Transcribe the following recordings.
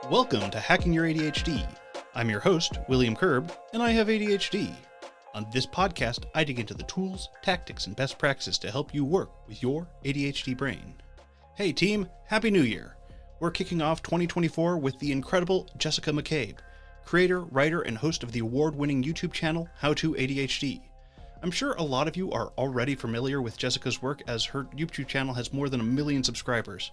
Welcome to Hacking Your ADHD. I'm your host, William Kerb, and I have ADHD. On this podcast, I dig into the tools, tactics, and best practices to help you work with your ADHD brain. Hey team, Happy New Year! We're kicking off 2024 with the incredible Jessica McCabe, creator, writer, and host of the award-winning YouTube channel, How to ADHD. I'm sure a lot of you are already familiar with Jessica's work as her YouTube channel has more than 1 million subscribers.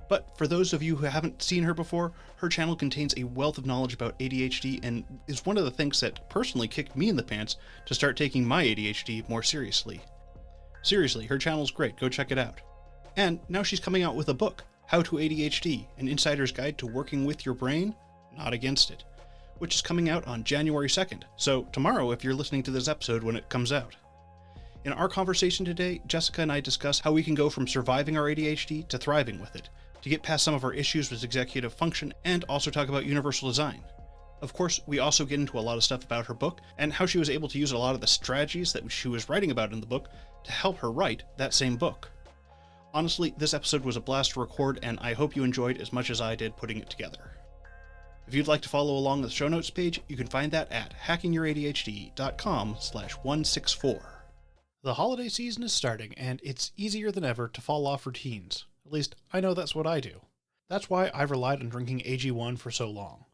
But for those of you who haven't seen her before, her channel contains a wealth of knowledge about ADHD and is one of the things that personally kicked me in the pants to start taking my ADHD more seriously. Seriously, her channel's great, go check it out. And now she's coming out with a book, How to ADHD, an insider's guide to working with your brain, not against it, which is coming out on January 2nd, so tomorrow if you're listening to this episode when it comes out. In our conversation today, Jessica and I discuss how we can go from surviving our ADHD to thriving with it, to get past some of our issues with executive function, and also talk about universal design. Of course, we also get into a lot of stuff about her book, and how she was able to use a lot of the strategies that she was writing about in the book to help her write that same book. Honestly, this episode was a blast to record, and I hope you enjoyed as much as I did putting it together. If you'd like to follow along the show notes page, you can find that at hackingYourADHD.com/164. The holiday season is starting, and it's easier than ever to fall off routines. At least, I know that's what I do. That's why I've relied on drinking AG1 for so long.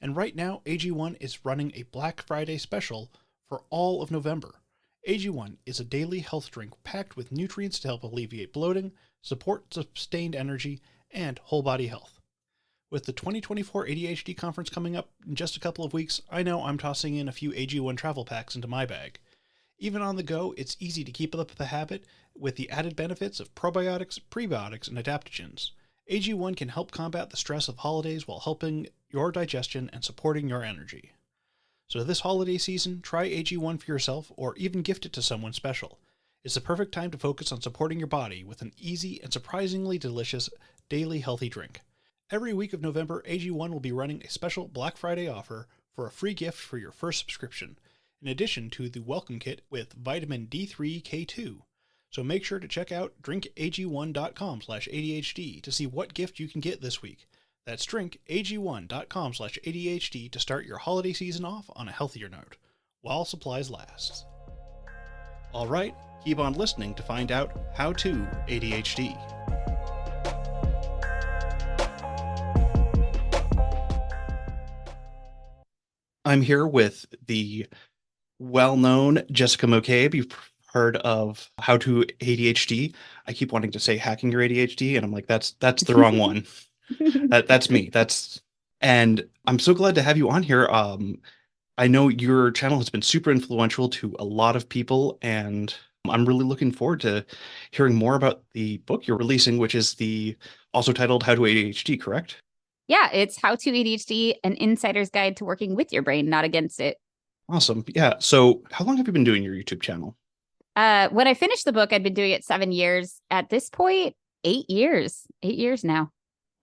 And right now, AG1 is running a Black Friday special for all of November. AG1 is a daily health drink packed with nutrients to help alleviate bloating, support sustained energy, and whole body health. With the 2024 ADHD conference coming up in just a couple of weeks, I know I'm tossing in a few AG1 travel packs into my bag. Even on the go, it's easy to keep up the habit with the added benefits of probiotics, prebiotics, and adaptogens. AG1 can help combat the stress of holidays while helping your digestion and supporting your energy. So this holiday season, try AG1 for yourself or even gift it to someone special. It's the perfect time to focus on supporting your body with an easy and surprisingly delicious daily healthy drink. Every week of November, AG1 will be running a special Black Friday offer for a free gift for your first subscription, in addition to the welcome kit with vitamin D3K2. So make sure to check out drinkag1.com/ADHD to see what gift you can get this week. That's drinkag1.com/ADHD to start your holiday season off on a healthier note, while supplies last. All right, keep on listening to find out how to ADHD. I'm here with the well-known Jessica McCabe. You've heard of How to ADHD. I keep wanting to say Hacking Your ADHD, and I'm like, that's the wrong one. That's me. And I'm so glad to have you on here. I know your channel has been super influential to a lot of people, and I'm really looking forward to hearing more about the book you're releasing, which is also titled How to ADHD, correct? Yeah, it's How to ADHD, an insider's guide to working with your brain, not against it. Awesome. Yeah. So how long have you been doing your YouTube channel? When I finished the book, I'd been doing it 7 years. At this point, 8 years. 8 years now.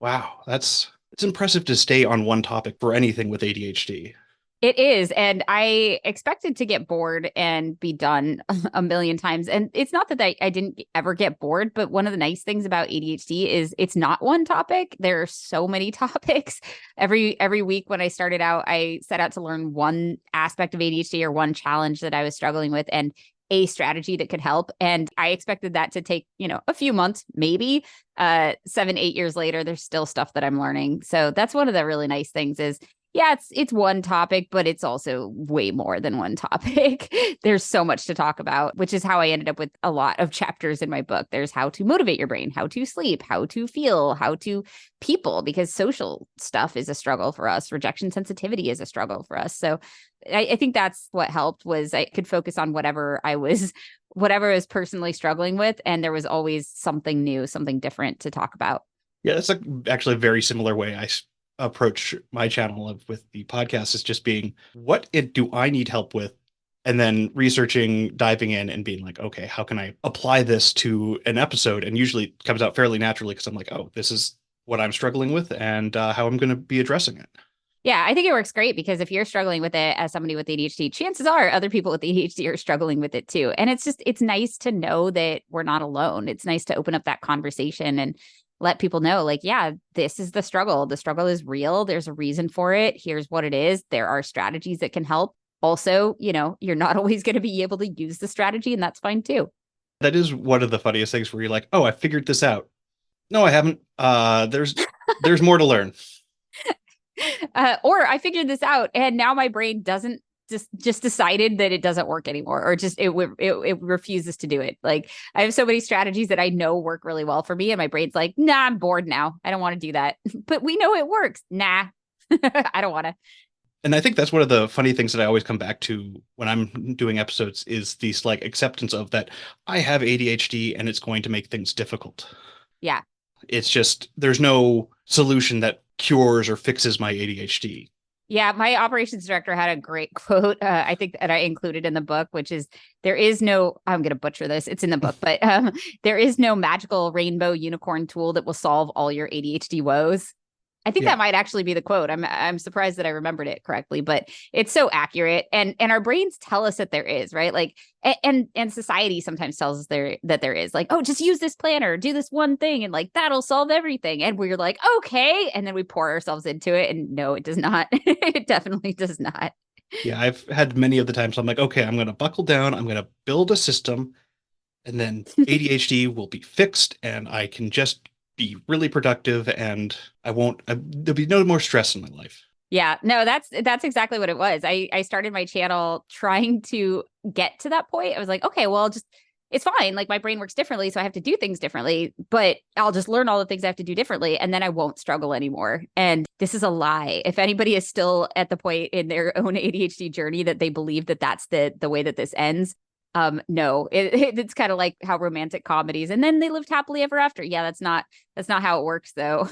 Wow. It's impressive to stay on one topic for anything with ADHD. It is. And I expected to get bored and be done a million times. And it's not that I didn't ever get bored, but one of the nice things about ADHD is it's not one topic. There are so many topics. Every week when I started out, I set out to learn one aspect of ADHD or one challenge that I was struggling with and a strategy that could help. And I expected that to take, a few months, maybe 7, 8 years later, there's still stuff that I'm learning. So that's one of the really nice things is, yeah, it's one topic, but it's also way more than one topic. There's so much to talk about, which is how I ended up with a lot of chapters in my book. There's how to motivate your brain, how to sleep, how to feel, how to people, because social stuff is a struggle for us. Rejection sensitivity is a struggle for us. So I think that's what helped was I could focus on whatever I was personally struggling with. And there was always something new, something different to talk about. Yeah, that's actually a very similar way I approach my channel with the podcast, is just being, what do I need help with? And then researching, diving in and being like, okay, how can I apply this to an episode? And usually it comes out fairly naturally because I'm like, oh, this is what I'm struggling with and how I'm going to be addressing it. Yeah, I think it works great because if you're struggling with it as somebody with ADHD, chances are other people with ADHD are struggling with it too. And it's nice to know that we're not alone. It's nice to open up that conversation. And let people know, like, yeah, this is the struggle. The struggle is real. There's a reason for it. Here's what it is. There are strategies that can help. Also, you're not always going to be able to use the strategy, and that's fine too. That is one of the funniest things where you're like, oh, I figured this out. No, I haven't. There's more to learn. Or I figured this out and now my brain doesn't just decided that it doesn't work anymore, or just it refuses to do it. Like, I have so many strategies that I know work really well for me, and my brain's like, nah, I'm bored now. I don't want to do that. But we know it works. Nah, I don't want to. And I think that's one of the funny things that I always come back to when I'm doing episodes is this like acceptance of that I have ADHD and it's going to make things difficult. Yeah. It's just, there's no solution that cures or fixes my ADHD. Yeah, my operations director had a great quote, I think, that I included in the book, which is, there is no, I'm going to butcher this, it's in the book, but there is no magical rainbow unicorn tool that will solve all your ADHD woes. I think that might actually be the quote. I'm surprised that I remembered it correctly, but it's so accurate. And our brains tell us that there is, right? Like, and society sometimes tells us that there is, like, oh, just use this planner, do this one thing, and like that'll solve everything. And we're like, okay, and then we pour ourselves into it, and no, it does not. It definitely does not. Yeah, I've had many of the times I'm like, okay, I'm going to buckle down, I'm going to build a system, and then ADHD will be fixed, and I can just be really productive, and there'll be no more stress in my life. Yeah, no, that's exactly what it was. I started my channel trying to get to that point. I was like, okay, well, it's fine. Like, my brain works differently, so I have to do things differently, but I'll just learn all the things I have to do differently, and then I won't struggle anymore. And this is a lie. If anybody is still at the point in their own ADHD journey that they believe that that's the way that this ends, no, it's kind of like how romantic comedies, and then they lived happily ever after. Yeah, that's not how it works, though.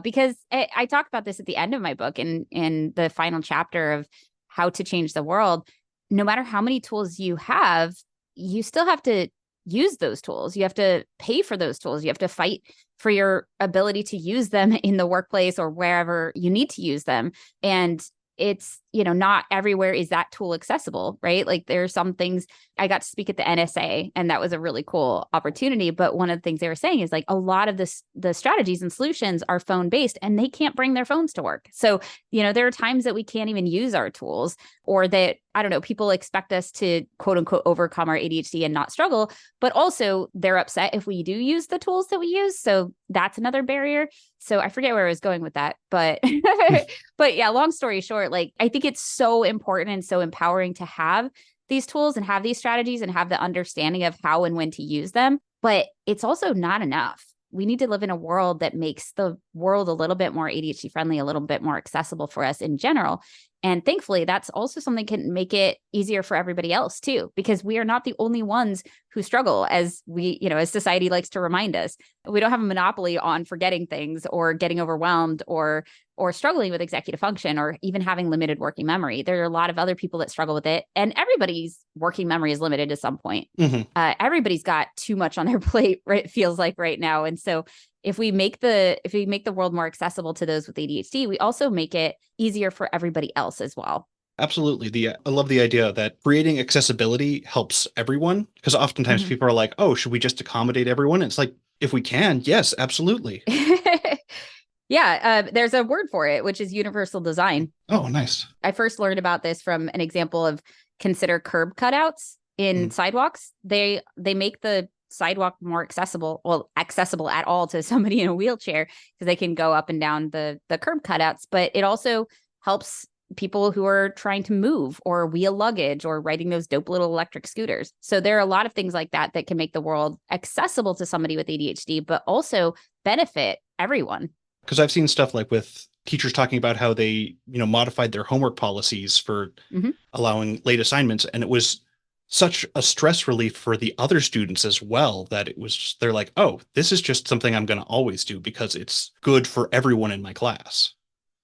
Because I talk about this at the end of my book, in the final chapter of how to change the world. No matter how many tools you have, you still have to use those tools. You have to pay for those tools. You have to fight for your ability to use them in the workplace or wherever you need to use them. And it's, not everywhere is that tool accessible, right? Like, there are some things. I got to speak at the NSA, and that was a really cool opportunity. But one of the things they were saying is, like, a lot of the strategies and solutions are phone based, and they can't bring their phones to work. So, there are times that we can't even use our tools, or that, I don't know, people expect us to quote unquote overcome our ADHD and not struggle, but also they're upset if we do use the tools that we use. So that's another barrier. So I forget where I was going with that, but but yeah, long story short, like, I think it's so important and so empowering to have these tools and have these strategies and have the understanding of how and when to use them. But it's also not enough. We need to live in a world that makes the world a little bit more ADHD friendly, a little bit more accessible for us in general. And thankfully, that's also something that can make it easier for everybody else too, because we are not the only ones who struggle, as as society likes to remind us. We don't have a monopoly on forgetting things or getting overwhelmed or struggling with executive function or even having limited working memory. There are a lot of other people that struggle with it, and everybody's working memory is limited to some point. Mm-hmm. Everybody's got too much on their plate, right? It feels like right now. And so if we make the world more accessible to those with ADHD, we also make it easier for everybody else as well. Absolutely. I love the idea that creating accessibility helps everyone, because oftentimes people are like, oh, should we just accommodate everyone? It's like, if we can, yes, absolutely. Yeah, there's a word for it, which is universal design. Oh, nice. I first learned about this from an example of consider curb cutouts in sidewalks. They make the sidewalk more accessible at all to somebody in a wheelchair, because they can go up and down the curb cutouts. But it also helps people who are trying to move or wheel luggage or riding those dope little electric scooters. So there are a lot of things like that can make the world accessible to somebody with ADHD, but also benefit everyone. Because I've seen stuff like with teachers talking about how they, modified their homework policies for allowing late assignments. And it was such a stress relief for the other students as well, that they're like, oh, this is just something I'm going to always do because it's good for everyone in my class.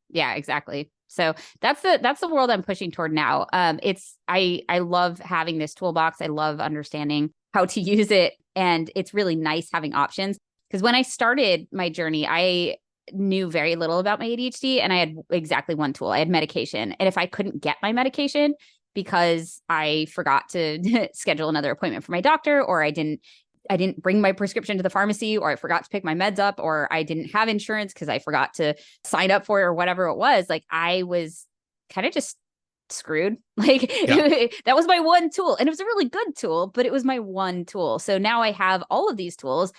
Yeah, exactly. So that's the world I'm pushing toward now. I love having this toolbox. I love understanding how to use it. And it's really nice having options, because when I started my journey, I knew very little about my ADHD, and I had exactly one tool. I had medication. And if I couldn't get my medication because I forgot to schedule another appointment for my doctor, or I didn't I didn't bring my prescription to the pharmacy, or I forgot to pick my meds up, or I didn't have insurance because I forgot to sign up for it or whatever it was. Like I was kind of just screwed. Like Yeah. that was my one tool. And it was a really good tool, but it was my one tool. So now I have all of these tools,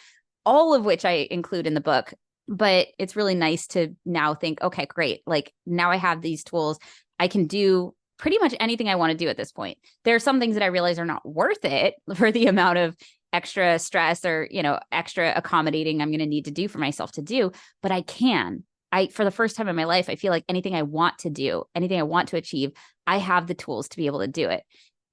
all of which I include in the book. But it's really nice to now think, okay, great. Like now I have these tools. I can do pretty much anything I want to do at this point. There are some things that I realize are not worth it for the amount of extra stress or, extra accommodating I'm going to need to do for myself to do, but I can. For the first time in my life, I feel like anything I want to do, anything I want to achieve, I have the tools to be able to do it.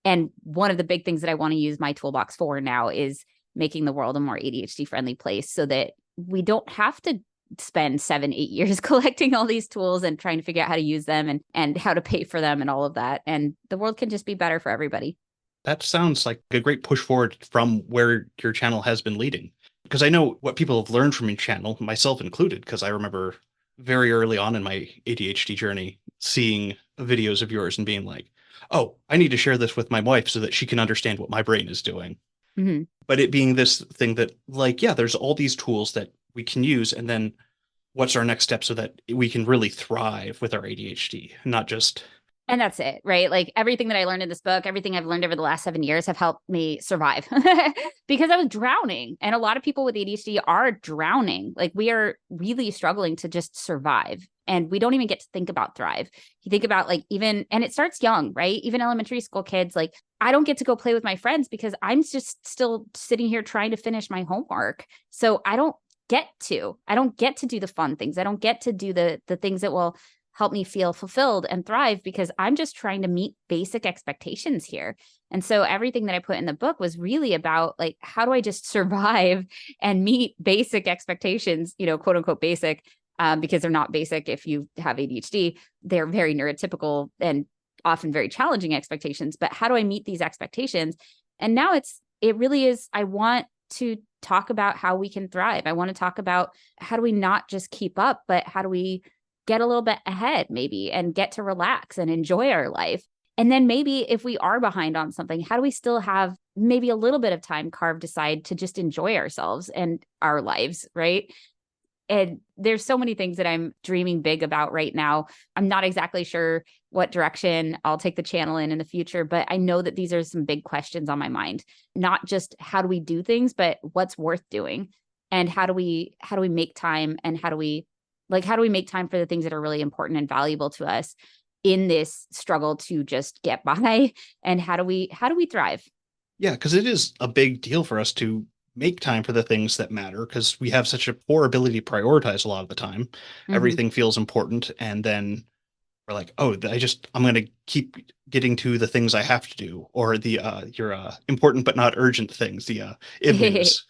And one of the big things that I want to use my toolbox for now is making the world a more ADHD friendly place so that we don't have to spend 7-8 years collecting all these tools and trying to figure out how to use them and how to pay for them and all of that. And the world can just be better for everybody. That sounds like a great push forward from where your channel has been leading. Because I know what people have learned from your channel, myself included, because I remember very early on in my ADHD journey, seeing videos of yours and being like, oh, I need to share this with my wife so that she can understand what my brain is doing. Mm-hmm. But it being this thing that, like, yeah, there's all these tools that we can use. And then what's our next step so that we can really thrive with our ADHD, not just... And that's it, right? Like everything that I learned in this book, everything I've learned over the last 7 years have helped me survive because I was drowning. And a lot of people with ADHD are drowning. Like we are really struggling to just survive. And we don't even get to think about thrive. You think about like and it starts young, right? Even elementary school kids, like I don't get to go play with my friends because I'm just still sitting here trying to finish my homework. So I don't get to do the fun things. I don't get to do the things that will help me feel fulfilled and thrive because I'm just trying to meet basic expectations here. And so everything that I put in the book was really about like, how do I just survive and meet basic expectations, quote unquote basic, because they're not basic if you have ADHD. They're very neurotypical and often very challenging expectations. But how do I meet these expectations? And now it really is, I want to talk about how we can thrive. I want to talk about how do we not just keep up, but how do we get a little bit ahead maybe and get to relax and enjoy our life. And then maybe if we are behind on something, how do we still have maybe a little bit of time carved aside to just enjoy ourselves and our lives, right? And there's so many things that I'm dreaming big about right now. I'm not exactly sure what direction I'll take the channel in the future, but I know that these are some big questions on my mind. Not just how do we do things, but what's worth doing, and how do we make time, and how do we make time for the things that are really important and valuable to us in this struggle to just get by, and how do we thrive? Yeah, because it is a big deal for us to make time for the things that matter because we have such a poor ability to prioritize a lot of the time. Mm-hmm. Everything feels important. And then we're like, oh, I'm going to keep getting to the things I have to do, or your important but not urgent things, the IBNs.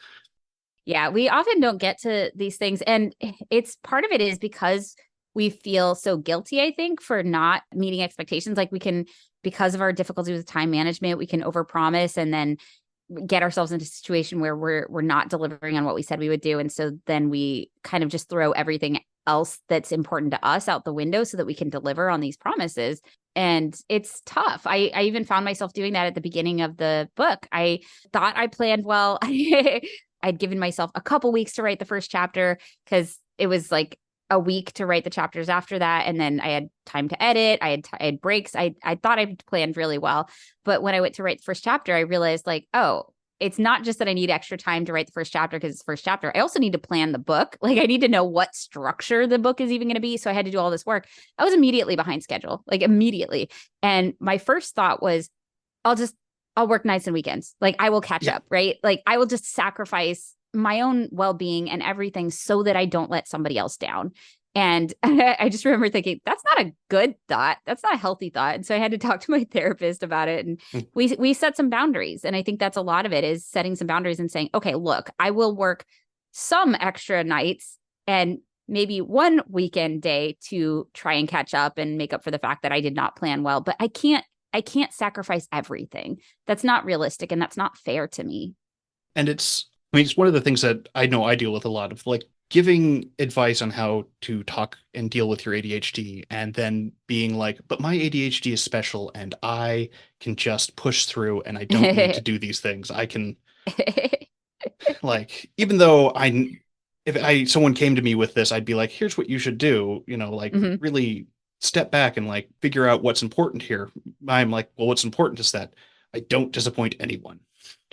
Yeah, we often don't get to these things. And it's part of it is because we feel so guilty, I think, for not meeting expectations. Like because of our difficulty with time management, we can overpromise and then get ourselves into a situation where we're not delivering on what we said we would do. And so then we kind of just throw everything else that's important to us out the window so that we can deliver on these promises. And it's tough. I even found myself doing that at the beginning of the book. I thought I planned well. I'd given myself a couple weeks to write the first chapter because it was like a week to write the chapters after that. And then I had time to edit. I had breaks. I thought I planned really well. But when I went to write the first chapter, I realized like, oh, it's not just that I need extra time to write the first chapter because it's the first chapter. I also need to plan the book. Like I need to know what structure the book is even going to be. So I had to do all this work. I was immediately behind schedule, like immediately. And my first thought was, I'll work nights and weekends. Like I will catch up, right? Like I will just sacrifice my own well-being and everything so that I don't let somebody else down. And I just remember thinking, that's not a good thought. That's not a healthy thought. And so I had to talk to my therapist about it. And we set some boundaries. And I think that's a lot of it is setting some boundaries and saying, okay, look, I will work some extra nights and maybe one weekend day to try and catch up and make up for the fact that I did not plan well, but I can't sacrifice everything. That's not realistic. And that's not fair to me. And it's one of the things that I know I deal with a lot of, like giving advice on how to talk and deal with your ADHD and then being like, but my ADHD is special and I can just push through and I don't need to do these things. I can. Like, even though if someone came to me with this, I'd be like, here's what you should do, like Hmm. really step back and like figure out what's important here. I'm like, well, what's important is that I don't disappoint anyone.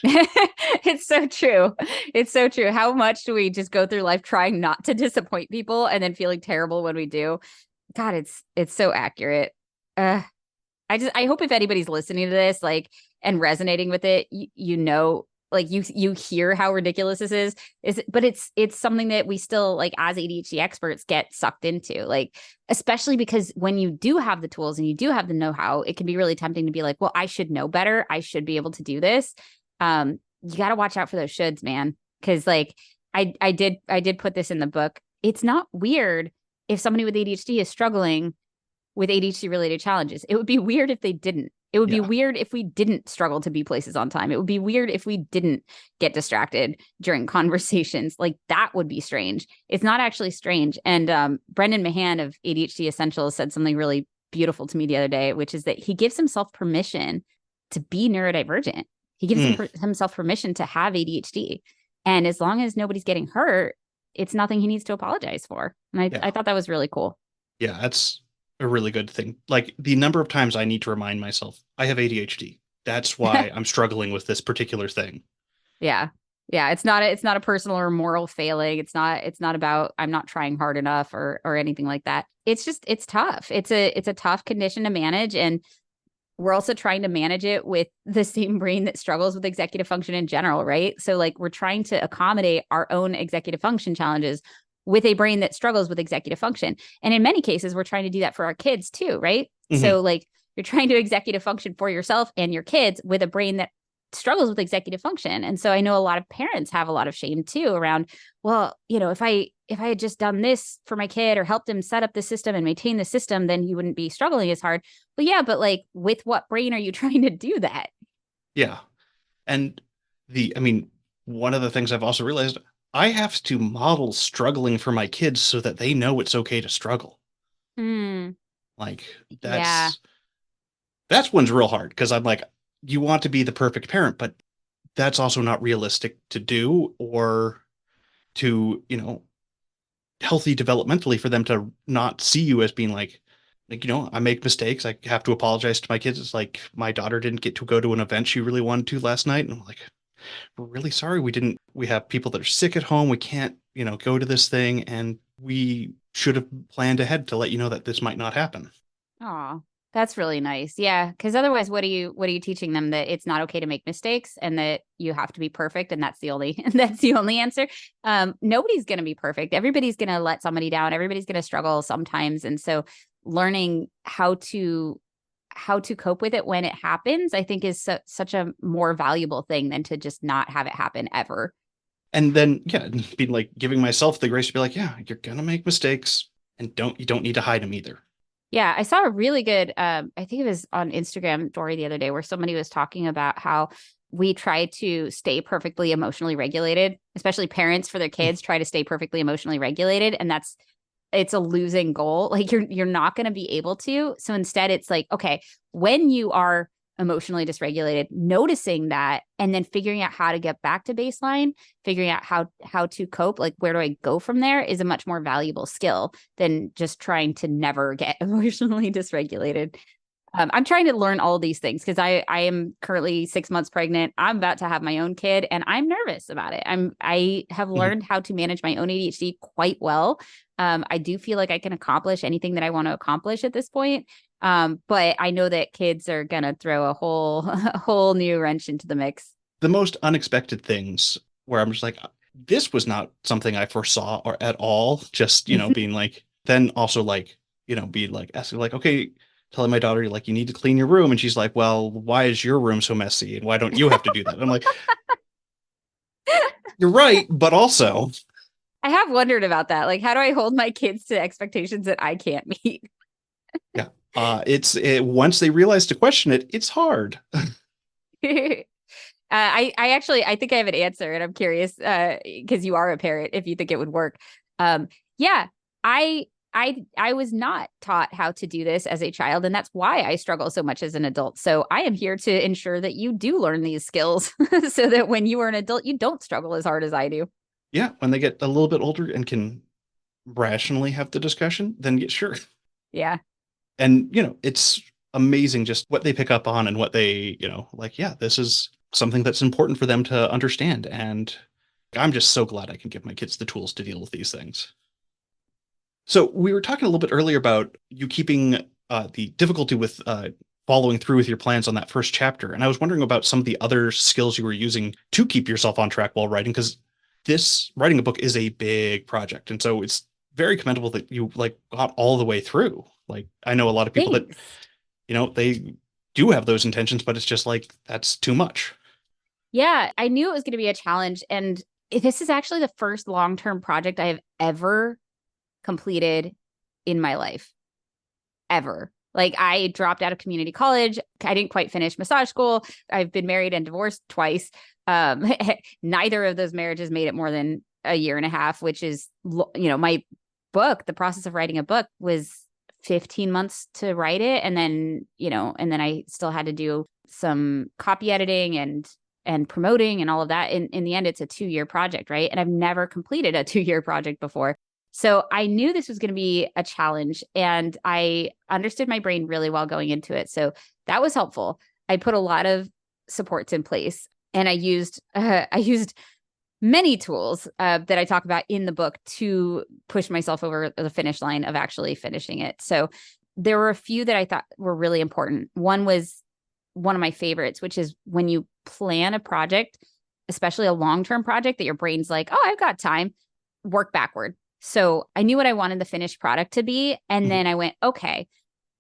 It's so true. It's so true. How much do we just go through life trying not to disappoint people and then feeling terrible when we do? God, it's so accurate. Uh, I hope if anybody's listening to this, like, and resonating with it, like you hear how ridiculous this but it's something that we still, like, as ADHD experts, get sucked into, like, especially because when you do have the tools and you do have the know-how, it can be really tempting to be like, well, I should know better. I should be able to do this. You got to watch out for those shoulds, man. Cause like I did put this in the book. It's not weird if somebody with ADHD is struggling with ADHD related challenges. It would be weird if they didn't. It would be Yeah. weird if we didn't struggle to be places on time. It would be weird if we didn't get distracted during conversations. Like, that would be strange. It's not actually strange. And Brendan Mahan of ADHD Essentials said something really beautiful to me the other day, which is that he gives himself permission to be neurodivergent. He gives Mm, himself permission to have ADHD. And as long as nobody's getting hurt, it's nothing he needs to apologize for. And I, yeah. I thought that was really cool. Yeah. That's a really good thing. Like, the number of times I need to remind myself I have ADHD. That's why I'm struggling with this particular thing. Yeah. Yeah. It's not a personal or moral failing. It's not about I'm not trying hard enough or anything like that. It's tough. It's a tough condition to manage. And we're also trying to manage it with the same brain that struggles with executive function in general, right? So, like, we're trying to accommodate our own executive function challenges with a brain that struggles with executive function. And in many cases, we're trying to do that for our kids too, right? Hmm. So, like, you're trying to executive function for yourself and your kids with a brain that struggles with executive function. And so I know a lot of parents have a lot of shame too around, well, if I had just done this for my kid or helped him set up the system and maintain the system, then he wouldn't be struggling as hard. Well, yeah, but like, with what brain are you trying to do that? Yeah. And I mean, one of the things I've also realized, I have to model struggling for my kids so that they know it's okay to struggle. Hmm. Like, Yeah. that's one's real hard because I'm like, you want to be the perfect parent, but that's also not realistic to do, or to, healthy developmentally for them to not see you as being like, I make mistakes. I have to apologize to my kids. It's like my daughter didn't get to go to an event she really wanted to last night. And I'm like, we're really sorry. We have people that are sick at home. We can't, go to this thing. And we should have planned ahead to let you know that this might not happen. Oh, that's really nice. Yeah. Cause otherwise, what are you teaching them? That it's not okay to make mistakes and that you have to be perfect. And that's the only, that's the only answer. Nobody's going to be perfect. Everybody's going to let somebody down. Everybody's going to struggle sometimes. And so learning how to cope with it when it happens, I think is such a more valuable thing than to just not have it happen ever. And then, yeah, be like giving myself the grace to be like, yeah, you're going to make mistakes, and you don't need to hide them either. Yeah, I saw a really good, I think it was on Instagram story the other day where somebody was talking about how we try to stay perfectly emotionally regulated, especially parents for their kids try to stay perfectly emotionally regulated. And it's a losing goal. Like, you're not going to be able to. So instead it's like, okay, when you are emotionally dysregulated, noticing that and then figuring out how to get back to baseline, figuring out how to cope, like, where do I go from there, is a much more valuable skill than just trying to never get emotionally dysregulated. I'm trying to learn all of these things because I am currently 6 months pregnant. I'm about to have my own kid and I'm nervous about it. I have Mhm. learned how to manage my own ADHD quite well. I do feel like I can accomplish anything that I want to accomplish at this point. But I know that kids are gonna throw a whole a whole new wrench into the mix. The most unexpected things where I'm just like, this was not something I foresaw or at all. Just, being like, then also like, being like asking like, okay, telling my daughter, like, you need to clean your room. And she's like, well, why is your room so messy? And why don't you have to do that? And I'm like, you're right. But also, I have wondered about that. Like, how do I hold my kids to expectations that I can't meet? yeah, once they realize to question it, it's hard. I actually I think I have an answer, and I'm curious because you are a parent if you think it would work. Yeah, I I was not taught how to do this as a child, and that's why I struggle so much as an adult. So I am here to ensure that you do learn these skills so that when you are an adult, you don't struggle as hard as I do. Yeah, when they get a little bit older and can rationally have the discussion, then yeah, sure. Yeah. And, it's amazing just what they pick up on and what they, like, yeah, this is something that's important for them to understand. And I'm just so glad I can give my kids the tools to deal with these things. So we were talking a little bit earlier about you keeping the difficulty with following through with your plans on that first chapter. And I was wondering about some of the other skills you were using to keep yourself on track while writing, because this writing a book is a big project. And so it's very commendable that you got all the way through. Like, I know a lot of people Thanks. that, they do have those intentions, but it's just like, that's too much. Yeah, I knew it was going to be a challenge. And this is actually the first long-term project I have ever completed in my life, ever. Like, I dropped out of community college. I didn't quite finish massage school. I've been married and divorced twice. Neither of those marriages made it more than a year and a half, which is, my book, the process of writing a book was 15 months to write it. And then, and then I still had to do some copy editing and promoting and all of that. In the end, it's a 2-year project, right? And I've never completed a 2-year project before. So I knew this was going to be a challenge, and I understood my brain really well going into it. So that was helpful. I put a lot of supports in place, and I used many tools that I talk about in the book to push myself over the finish line of actually finishing it. So there were a few that I thought were really important. One was one of my favorites, which is when you plan a project, especially a long-term project that your brain's like, oh, I've got time, work backward. So I knew what I wanted the finished product to be. And then I went, okay,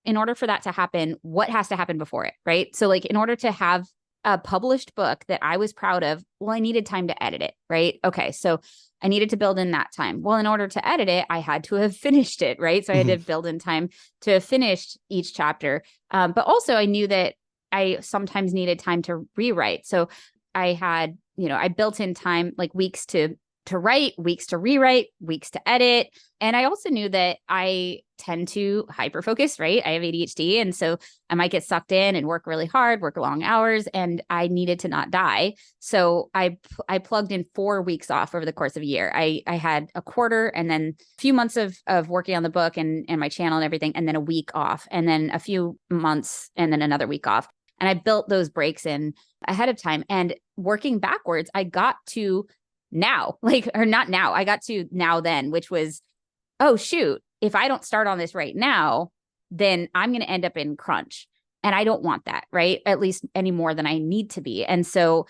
in order for that to happen, what has to happen before it, right? So in order to have a published book that I was proud of, well, I needed time to edit it, right? Okay, so I needed to build in that time. Well, in order to edit it, I had to have finished it, right? So I had to build in time to have finished each chapter. But also I knew that I sometimes needed time to rewrite. So I had, I built in time, like weeks to write, weeks to rewrite, weeks to edit. And I also knew that I tend to hyperfocus, right? I have ADHD. And so I might get sucked in and work really hard, work long hours, and I needed to not die. So I plugged in 4 weeks off over the course of a year. I had a quarter and then a few months of working on the book and my channel and everything, and then a week off, and then a few months and then another week off. And I built those breaks in ahead of time. And working backwards, I got to now, I got to now then, which was, oh, shoot, if I don't start on this right now, then I'm going to end up in crunch. And I don't want that, right? At least any more than I need to be. And so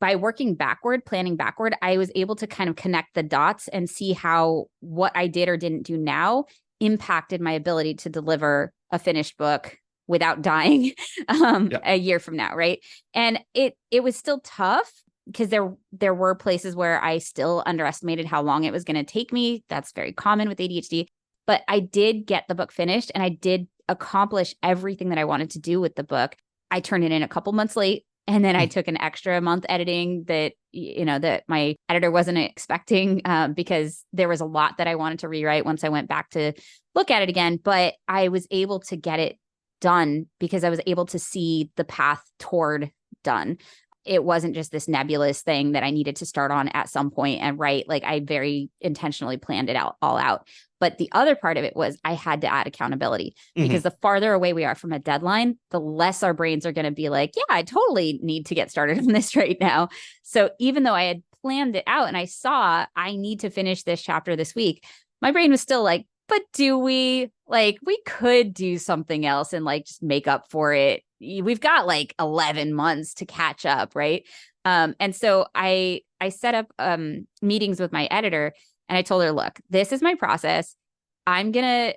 by working backward, planning backward, I was able to kind of connect the dots and see how what I did or didn't do now impacted my ability to deliver a finished book without dying a year from now, right? And it was still tough, because there were places where I still underestimated how long it was going to take me. That's very common with ADHD. But I did get the book finished, and I did accomplish everything that I wanted to do with the book. I turned it in a couple months late, and then I took an extra month editing that my editor wasn't expecting, because there was a lot that I wanted to rewrite once I went back to look at it again. But I was able to get it done because I was able to see the path toward done. It wasn't just this nebulous thing that I needed to start on at some point and write. Like, I very intentionally planned it all out. But the other part of it was I had to add accountability, because the farther away we are from a deadline, the less our brains are going to be like, yeah, I totally need to get started on this right now. So even though I had planned it out and I saw I need to finish this chapter this week, my brain was still like, but do we could do something else and just make up for it. We've got 11 months to catch up. Right. And so I set up meetings with my editor, and I told her, look, this is my process. I'm going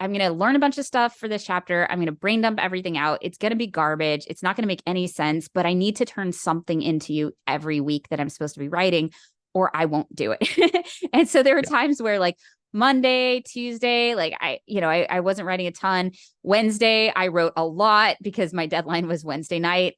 to learn a bunch of stuff for this chapter. I'm going to brain dump everything out. It's going to be garbage. It's not going to make any sense, but I need to turn something into you every week that I'm supposed to be writing, or I won't do it. And so there were times where Monday, Tuesday, I wasn't writing a ton. Wednesday, I wrote a lot because my deadline was Wednesday night.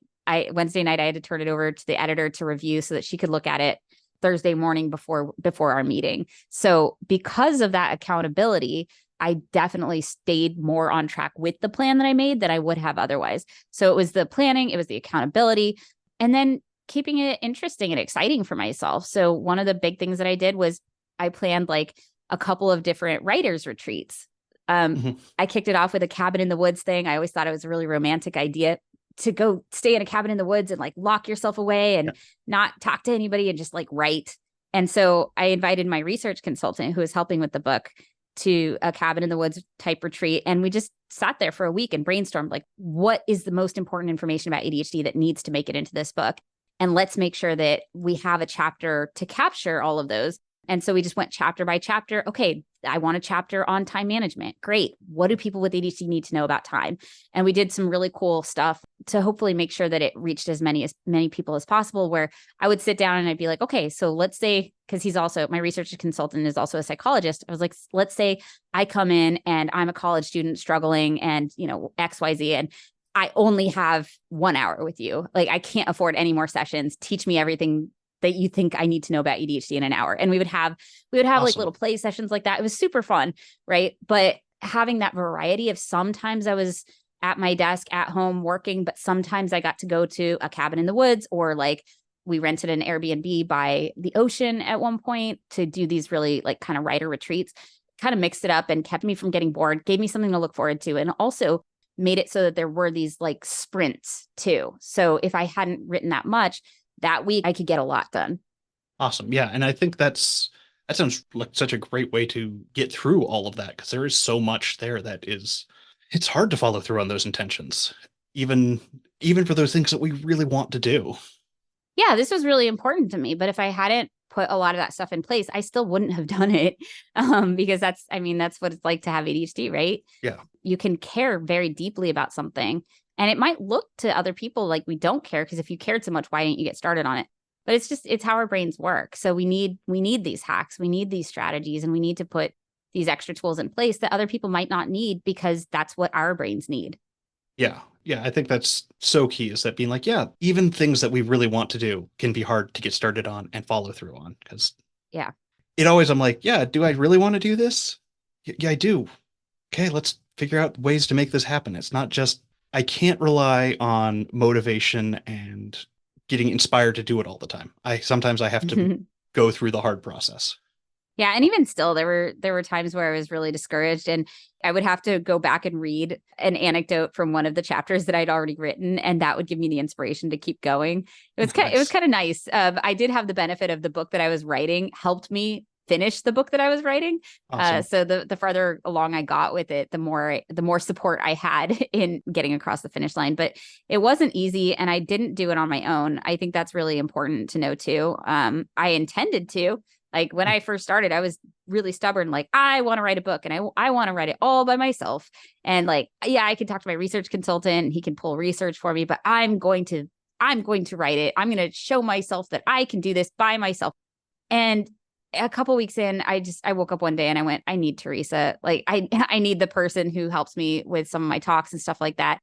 Wednesday night, I had to turn it over to the editor to review so that she could look at it Thursday morning before our meeting. So because of that accountability, I definitely stayed more on track with the plan that I made than I would have otherwise. So it was the planning, it was the accountability, and then keeping it interesting and exciting for myself. So one of the big things that I did was I planned like a couple of different writers retreats. I kicked it off with a cabin in the woods thing. I always thought it was a really romantic idea to go stay in a cabin in the woods and like lock yourself away and not talk to anybody and just like write. And so I invited my research consultant who was helping with the book to a cabin in the woods type retreat. And we just sat there for a week and brainstormed like, what is the most important information about ADHD that needs to make it into this book? And let's make sure that we have a chapter to capture all of those. And so we just went chapter by chapter. Okay, I want a chapter on time management. Great. What do people with ADHD need to know about time? And we did some really cool stuff to hopefully make sure that it reached as many people as possible, where I would sit down and I'd be like, okay, so let's say, because he's also, my research consultant is also a psychologist. I was like, let's say I come in and I'm a college student struggling and, XYZ, and I only have 1 hour with you. Like, I can't afford any more sessions. Teach me everything that you think I need to know about ADHD in an hour. And we would have awesome. Like little play sessions like that. It was super fun. Right. But having that variety of, sometimes I was at my desk at home working, but sometimes I got to go to a cabin in the woods, or like we rented an Airbnb by the ocean at one point to do these really like kind of writer retreats, kind of mixed it up and kept me from getting bored, gave me something to look forward to. And also made it so that there were these like sprints too. So if I hadn't written that much that week, I could get a lot done. Awesome. Yeah. And I think that sounds like such a great way to get through all of that, because there is so much there it's hard to follow through on those intentions, even for those things that we really want to do. Yeah, this was really important to me. But if I hadn't put a lot of that stuff in place, I still wouldn't have done it. Because that's what it's like to have ADHD, right? Yeah. You can care very deeply about something, and it might look to other people like we don't care, because if you cared so much, why didn't you get started on it? But it's how our brains work. So we need these hacks, we need these strategies, and we need to put these extra tools in place that other people might not need, because that's what our brains need. Yeah. Yeah. I think that's so key, is that being like, yeah, even things that we really want to do can be hard to get started on and follow through on. Because I'm like, yeah, do I really want to do this? Yeah, I do. Okay, let's figure out ways to make this happen. It's not just, I can't rely on motivation and getting inspired to do it all the time. Sometimes I have to go through the hard process. Yeah. And even still, there were times where I was really discouraged, and I would have to go back and read an anecdote from one of the chapters that I'd already written, and that would give me the inspiration to keep going. It was kind of nice. I did have the benefit of the book that I was writing helped me finish the book that I was writing. Awesome. So the farther along I got with it, the more support I had in getting across the finish line. But it wasn't easy, and I didn't do it on my own. I think that's really important to know too. I intended to. Like when I first started, I was really stubborn. Like, I want to write a book, and I want to write it all by myself. And like, yeah, I can talk to my research consultant and he can pull research for me, but I'm going to write it. I'm going to show myself that I can do this by myself. And a couple weeks in, I woke up one day and I went, I need Teresa. Like I need the person who helps me with some of my talks and stuff like that.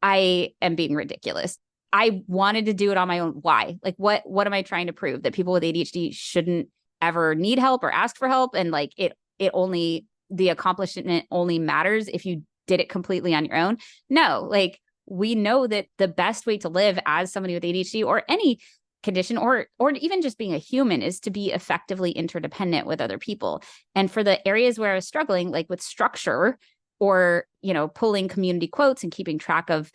I am being ridiculous. I wanted to do it on my own. Why? Like, what am I trying to prove? That people with ADHD shouldn't ever need help or ask for help, and like the accomplishment only matters if you did it completely on your own? No, like we know that the best way to live as somebody with ADHD or any condition, or even just being a human, is to be effectively interdependent with other people. And for the areas where I was struggling, like with structure, or pulling community quotes and keeping track of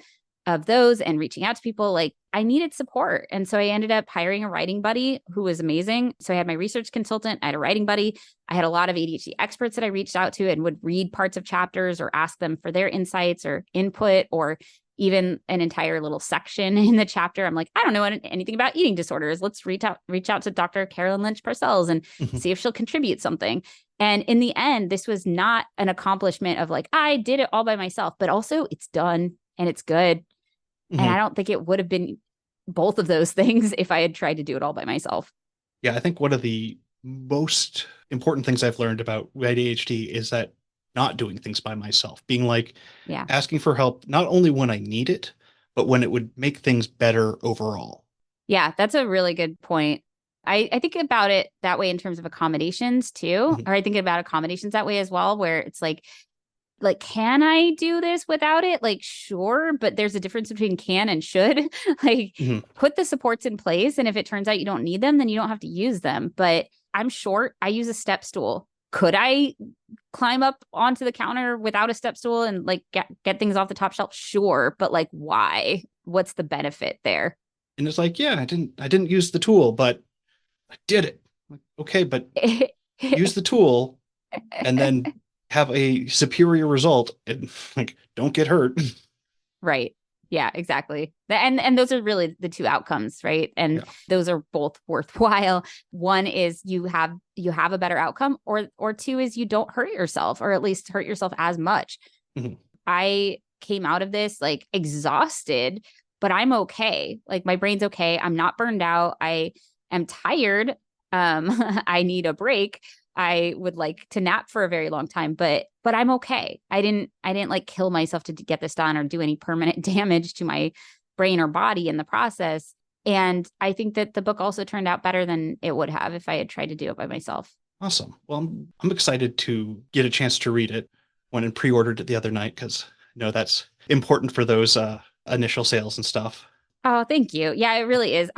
those and reaching out to people, like I needed support. And so I ended up hiring a writing buddy who was amazing. So I had my research consultant, I had a writing buddy, I had a lot of ADHD experts that I reached out to and would read parts of chapters or ask them for their insights or input, or even an entire little section in the chapter. I'm like, I don't know anything about eating disorders. Let's reach out to Dr. Carolyn Lynch Parcells and see if she'll contribute something. And in the end, this was not an accomplishment of like, I did it all by myself, but also it's done and it's good. And I don't think it would have been both of those things if I had tried to do it all by myself. Yeah, I think one of the most important things I've learned about ADHD is that not doing things by myself, being like, asking for help, not only when I need it, but when it would make things better overall. Yeah, that's a really good point. I think about it that way in terms of accommodations too. Or I think about accommodations that way as well, where it's like, can I do this without it? Like, sure, but there's a difference between can and should. Like, put the supports in place. And if it turns out you don't need them, then you don't have to use them. But I'm short. I use a step stool. Could I climb up onto the counter without a step stool and like get things off the top shelf? Sure. But like, why? What's the benefit there? And it's like, yeah, I didn't use the tool, but I did it. Like, okay, but use the tool and then have a superior result and like don't get hurt. Right. Yeah, exactly. And those are really the two outcomes, right? And those are both worthwhile. One is you have a better outcome, or two is you don't hurt yourself, or at least hurt yourself as much. I came out of this like exhausted, but I'm okay. Like my brain's okay. I'm not burned out. I am tired. I need a break. I would like to nap for a very long time, but I'm okay. I didn't like kill myself to get this done or do any permanent damage to my brain or body in the process. And I think that the book also turned out better than it would have if I had tried to do it by myself. Awesome. Well, I'm excited to get a chance to read it. Went and pre-ordered it the other night because I know that's important for those initial sales and stuff. Oh, thank you. Yeah, it really is.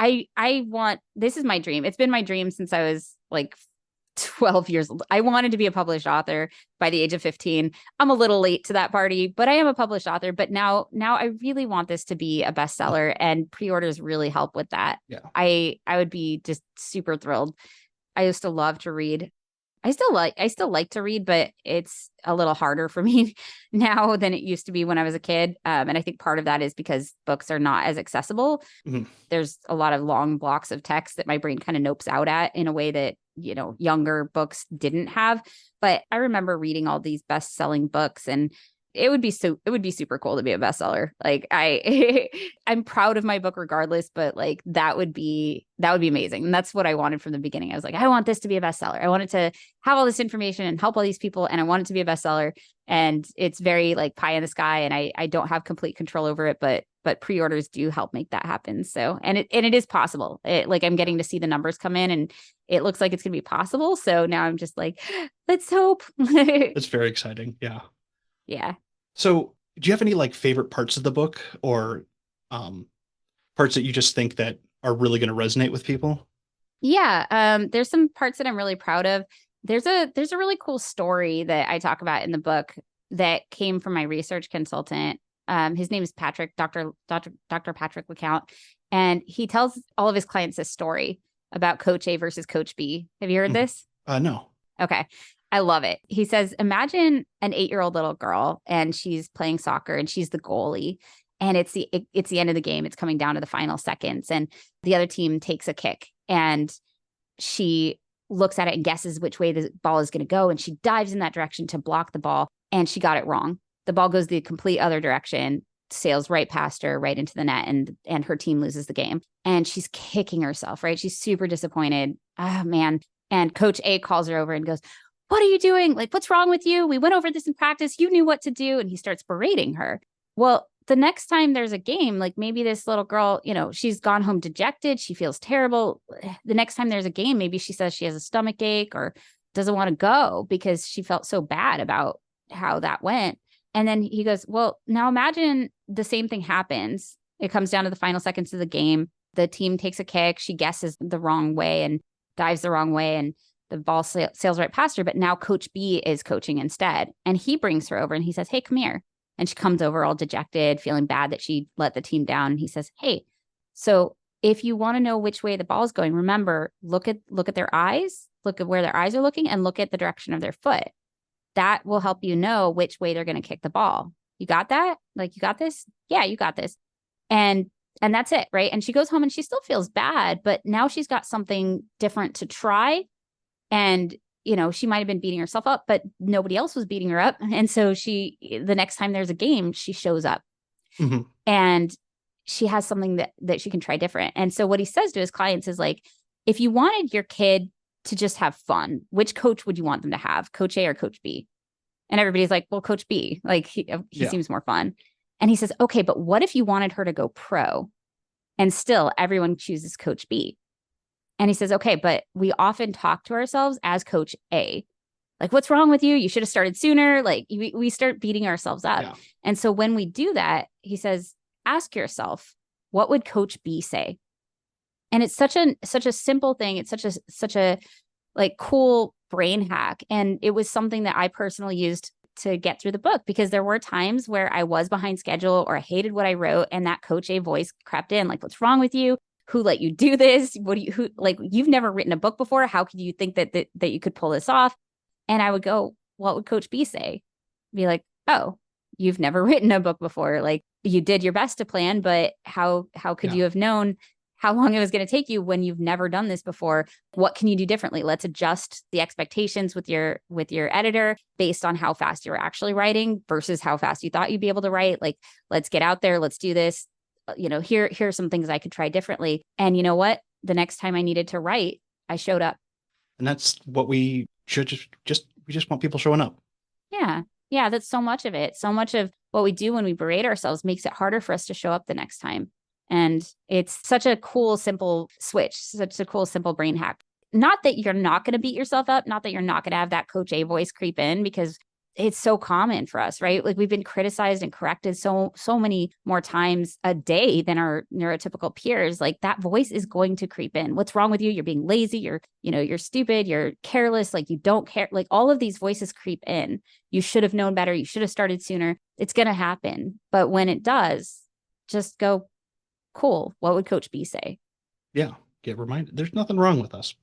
This is my dream. It's been my dream since I was like 12 years old. I wanted to be a published author by the age of 15. I'm a little late to that party, but I am a published author. But now I really want this to be a bestseller, and pre-orders really help with that. Yeah. I would be just super thrilled. I used to love to read. I still like to read, but it's a little harder for me now than it used to be when I was a kid. And I think part of that is because books are not as accessible. There's a lot of long blocks of text that my brain kind of nopes out at in a way that, younger books didn't have. But I remember reading all these best-selling books, and it would be super cool to be a bestseller. Like I'm proud of my book regardless, but like that would be amazing. And that's what I wanted from the beginning. I was like, I want this to be a bestseller. I wanted to have all this information and help all these people, and I want it to be a bestseller. And it's very like pie in the sky, and I don't have complete control over it, but pre-orders do help make that happen. So, and it is possible. I'm getting to see the numbers come in, and it looks like it's going to be possible. So now I'm just like, let's hope. It's very exciting. Yeah. Yeah. So do you have any like favorite parts of the book, or parts that you just think that are really going to resonate with people? Yeah. There's some parts that I'm really proud of. There's a really cool story that I talk about in the book that came from my research consultant. His name is Patrick, Dr. Patrick LeCount, and he tells all of his clients this story about Coach A versus Coach B. Have you heard this? No. Okay. I love it. He says, imagine an 8-year-old little girl, and she's playing soccer, and she's the goalie, and it's the end of the game. It's coming down to the final seconds, and the other team takes a kick, and she looks at it and guesses which way the ball is going to go. And she dives in that direction to block the ball, and she got it wrong. The ball goes the complete other direction, sails right past her, right into the net, and her team loses the game. And she's kicking herself, right? She's super disappointed. Oh man. And Coach A calls her over and goes, what are you doing? Like, what's wrong with you? We went over this in practice. You knew what to do. And he starts berating her. Well, the next time there's a game, like maybe this little girl, she's gone home dejected. She feels terrible. The next time there's a game, maybe she says she has a stomach ache or doesn't want to go because she felt so bad about how that went. And then he goes, well, now imagine the same thing happens. It comes down to the final seconds of the game. The team takes a kick. She guesses the wrong way and dives the wrong way, and the ball sails right past her. But now Coach B is coaching instead. And he brings her over and he says, hey, come here. And she comes over all dejected, feeling bad that she let the team down. And he says, hey, so if you want to know which way the ball is going, remember, look at their eyes, look at where their eyes are looking, and look at the direction of their foot. That will help you know which way they're going to kick the ball. You got that? Like, you got this? Yeah, you got this. And that's it, right? And she goes home and she still feels bad, but now she's got something different to try. And, she might have been beating herself up, but nobody else was beating her up. And so the next time there's a game, she shows up and she has something that she can try different. And so what he says to his clients is like, if you wanted your kid to just have fun, which coach would you want them to have, Coach A or Coach B? And everybody's like, well, Coach B, like he seems more fun. And he says, okay, but what if you wanted her to go pro? And still everyone chooses Coach B. And he says, okay, but we often talk to ourselves as coach A. Like, what's wrong with you? You should have started sooner. Like we start beating ourselves up. Yeah. And so when we do that, he says, ask yourself, what would coach B say? And it's such a simple thing. It's such a like cool brain hack. And it was something that I personally used to get through the book, because there were times where I was behind schedule or I hated what I wrote, and that coach A voice crept in, like, what's wrong with you? Who let you do this? You've never written a book before. How could you think that you could pull this off? And I would go, what would coach B say? Be like, oh, you've never written a book before. Like, you did your best to plan, but how could you have known how long it was going to take you when you've never done this before? What can you do differently? Let's adjust the expectations with your editor based on how fast you're actually writing versus how fast you thought you'd be able to write. Like, let's get out there. Let's do this. Here are some things I could try differently. And you know what? The next time I needed to write, I showed up. And that's what we should we just want people showing up. Yeah. Yeah. That's so much of it. So much of what we do when we berate ourselves makes it harder for us to show up the next time. And it's such a cool, simple switch, such a cool, simple brain hack. Not that you're not going to beat yourself up, not that you're not going to have that coach A voice creep in, because it's so common for us, right? Like, we've been criticized and corrected so many more times a day than our neurotypical peers. Like, that voice is going to creep in. What's wrong with you? You're being lazy. You're stupid. You're careless. Like, you don't care. Like, all of these voices creep in. You should have known better. You should have started sooner. It's going to happen. But when it does, just go, cool. What would coach B say? Yeah. Get reminded. There's nothing wrong with us.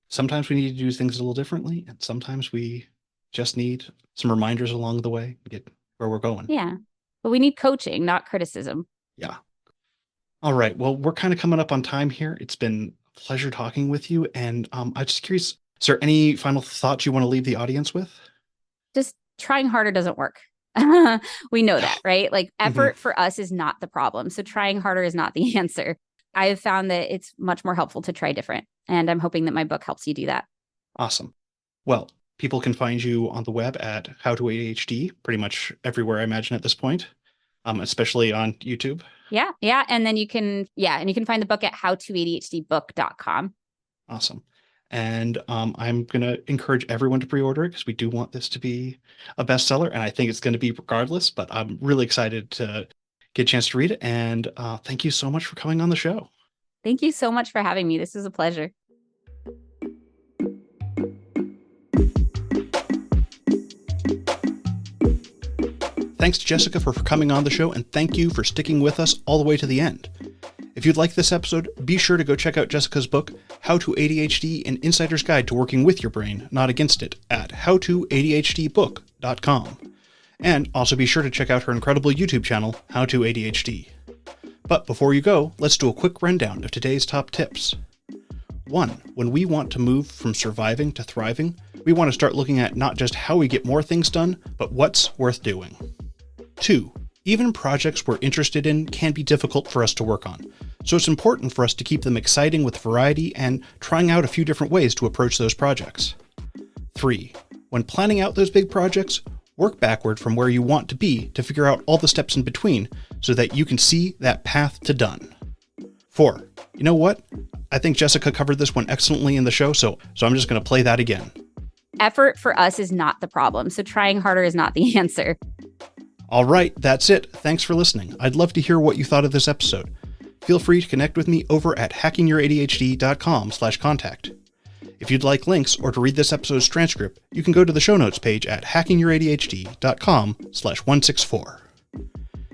Sometimes we need to do things a little differently, and sometimes we just need some reminders along the way to get where we're going. Yeah. But we need coaching, not criticism. Yeah. All right. Well, we're kind of coming up on time here. It's been a pleasure talking with you. And I'm just curious, is there any final thoughts you want to leave the audience with? Just trying harder doesn't work. We know that, right? Like, effort for us is not the problem. So trying harder is not the answer. I have found that it's much more helpful to try different. And I'm hoping that my book helps you do that. Awesome. Well, people can find you on the web at How to ADHD, pretty much everywhere, I imagine, at this point, especially on YouTube. Yeah. Yeah. And then you can find the book at howtoadhdbook.com. Awesome. And I'm going to encourage everyone to pre-order it, because we do want this to be a bestseller. And I think it's going to be regardless, but I'm really excited to get a chance to read it. And thank you so much for coming on the show. Thank you so much for having me. This was a pleasure. Thanks to Jessica for coming on the show, and thank you for sticking with us all the way to the end. If you'd like this episode, be sure to go check out Jessica's book, How to ADHD, An Insider's Guide to Working with Your Brain, Not Against It, at howtoadhdbook.com. And also be sure to check out her incredible YouTube channel, How to ADHD. But before you go, let's do a quick rundown of today's top tips. 1. When we want to move from surviving to thriving, we want to start looking at not just how we get more things done, but what's worth doing. 2. Even projects we're interested in can be difficult for us to work on, so it's important for us to keep them exciting with variety and trying out a few different ways to approach those projects. 3. When planning out those big projects, work backward from where you want to be to figure out all the steps in between so that you can see that path to done. 4. You know what? I think Jessica covered this one excellently in the show, so I'm just going to play that again. Effort for us is not the problem, so trying harder is not the answer. All right, that's it. Thanks for listening. I'd love to hear what you thought of this episode. Feel free to connect with me over at hackingYourADHD.com/contact. If you'd like links or to read this episode's transcript, you can go to the show notes page at hackingYourADHD.com/164.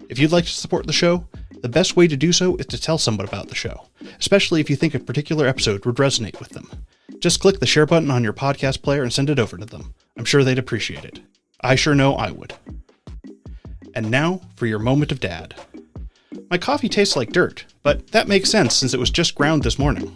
If you'd like to support the show, the best way to do so is to tell someone about the show, especially if you think a particular episode would resonate with them. Just click the share button on your podcast player and send it over to them. I'm sure they'd appreciate it. I sure know I would. And now for your moment of dad. My coffee tastes like dirt, but that makes sense since it was just ground this morning.